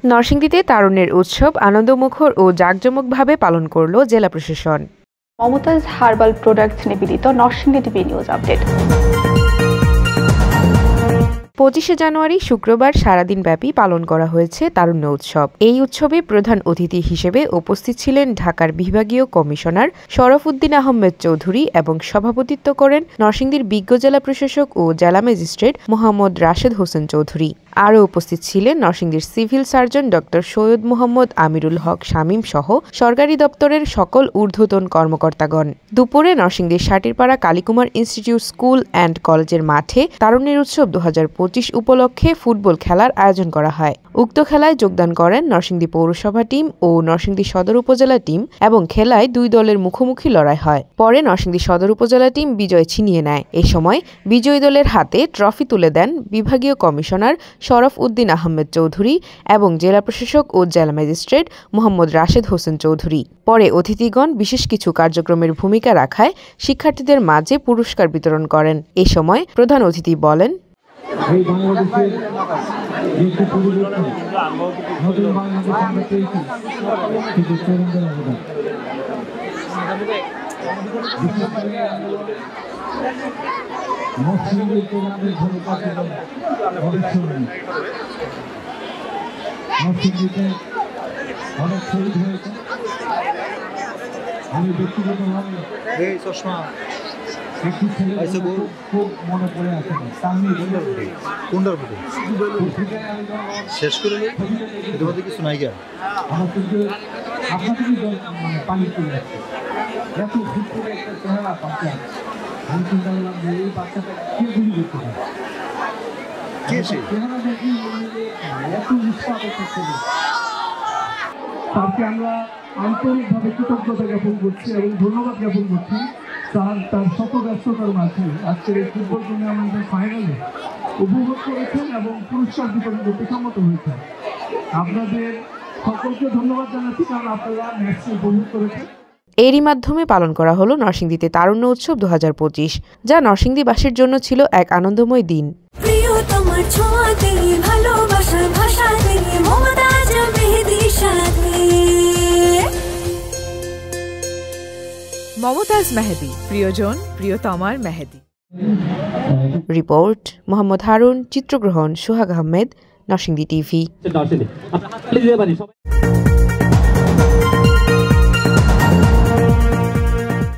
নরসিংদীতে তারুণ্যের উৎসব আনন্দমুখর ও জাঁকজমকভাবে পালন করল জেলা প্রশাসন। মমতাজ হার্বাল প্রোডাক্টস নিবেদিত নরসিংদী টিভি নিউজ আপডেট। 25শে জানুয়ারি শুক্রবার সারাদিনব্যাপী পালন করা হয়েছে তারুণ্য উৎসব। এই উৎসবে প্রধান অতিথি হিসেবে উপস্থিত ছিলেন ঢাকার বিভাগীয় কমিশনার শরফউদ্দিন আহমেদ চৌধুরী এবং সভাপতিত্ব করেন নরসিংদীর বিজ্ঞ জেলা প্রশাসক ও জেলা ম্যাজিস্ট্রেট মোহাম্মদ রাশেদ হোসেন চৌধুরী। আরও উপস্থিত ছিলেন নরসিংদীর civil surgeon doctor Syed Mohammad Amirul Haque Shamim সহ সরকারি দপ্তরের সকল ঊর্ধ্বতন কর্মকর্তাগণ। দুপুরে নরসিংদীর Satirpara Kalikumar institute school and কলেজের মাঠে তারুণ্যের উৎসব 2025 উপলক্ষে ফুটবল খেলার আয়োজন করা হয়। উক্ত খেলায় যোগদান করেন নরসিংদী পৌরসভা টিম ও নরসিংদী সদর উপজেলা টিম এবং খেলায় দুই দলের মুখোমুখি লড়াই হয়। পরে নরসিংদী সদর উপজেলা টিম বিজয় ছিনিয়ে নেয়। এ সময় বিজয়ী দলের হাতে ট্রফি তুলে দেন বিভাগীয় কমিশনার শরফউদ্দিন আহমেদ চৌধুরী এবং জেলা প্রশাসক ও জেলা ম্যাজিস্ট্রেট মোহাম্মদ রাশেদ হোসেন চৌধুরী। পরে অতিথিগণ বিশেষ কিছু কার্যক্রমের ভূমিকা রাখায় শিক্ষার্থীদের মাঝে পুরস্কার বিতরণ করেন। এ সময় প্রধান অতিথি বলেন, অনেক শহীদ হয়েছে। আমি ব্যক্তিগতভাবে একটি ছেলে খুব মনে পড়ে আছে, শেষ করে কিছু নাই গা আমার কিন্তু আপনাদের মানে পানি চলে আসছে। এত খুব করে একটা চেহারা পাচ্ছে, আমি চিন্তা করলাম যে এই বাচ্চাটা কে গুলি করতে পারে, চেহারা দেখি এত উৎসাহ করছে। তাকে আমরা আন্তরিকভাবে কৃতজ্ঞতা জ্ঞাপন করছি এবং ধন্যবাদ জ্ঞাপন করছি। তার শত ব্যস্ততার মাঝে আজকের এই ফুটবল টুর্নামেন্টের ফাইনালে উপভোগ করেছেন এবং পুরস্কার বিতরণ করতে সম্মত হয়েছেন। আপনাদের সকলকে ধন্যবাদ জানাচ্ছি, কারণ আপনারা ম্যাচটি উপভোগ করেছেন। এরই মাধ্যমে পালন করা হলো নরসিংদীতে তারুণ্য উৎসব 2025, যা নরসিংদীবাসীর জন্য ছিল এক আনন্দময় দিন। মমতাজ মেহেদি, প্রিয়জন প্রিয়তমার মেহেদি। রিপোর্ট মোহাম্মদ হারুন, চিত্রগ্রহণ সোহাগ আহমেদ, নরসিংদী টিভি।